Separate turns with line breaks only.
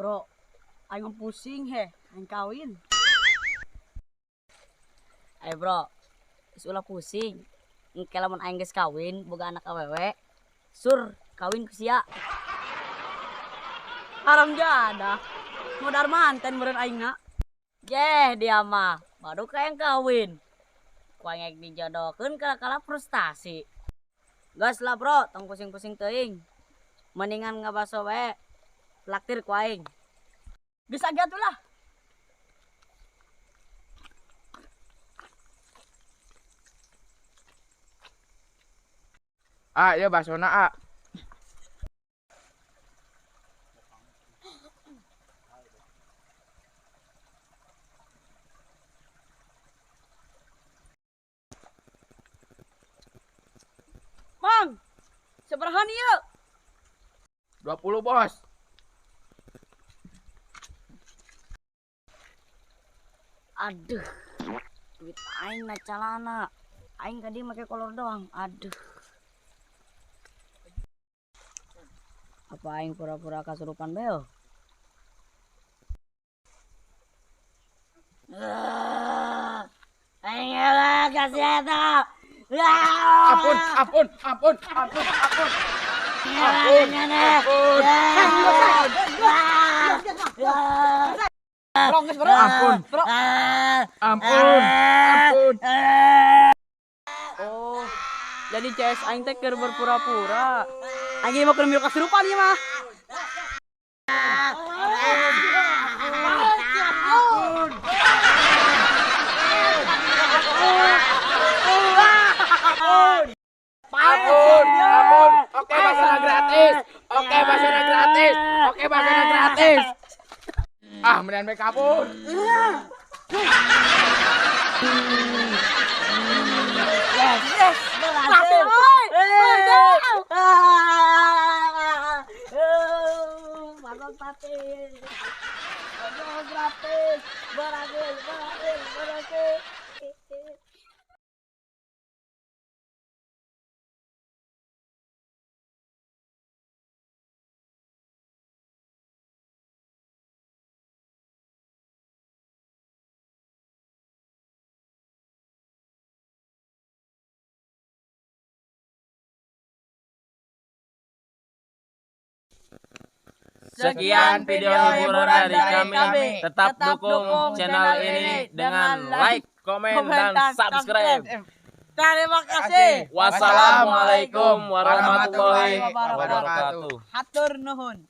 Bro, aing pusing aing kawin.
Bro, ulah pusing. Engke lamun aing geus kawin boga anak awewe, sur kawin ku sia.
Haram jada. Modar manten meureun aingna.
Dia mah baru kayak kawin. Kuangek dijodohkeun kala-kala frustasi. Gas lah bro, tong pusing-pusing teuing. Mendingan ngabaso we. Laktir ku aing.
Geus age atuh lah.
Ya basona
Mang, sabaraha ieu?
20 bos.
Aduh. Duit aing na calana. Aing tadi make kolor doang. Aduh. Apa aing pura-pura kasurupan beo? Aing lah kasih eta.
Ampun.
Oh, jadi CS aing teh keur berpura-pura. Aing mau keur milu kasurupan ieu mah.
Ampun. Oke, basona gratis. Mendingan bae kabur.
Yes, berhasil.
Masuk gratis. Berhasil.
Sekian video hiburan dari kami. Tetap dukung channel ini dengan like, komen, dan subscribe.
Terima kasih.
Wassalamualaikum warahmatullahi wabarakatuh.
Hatur nuhun.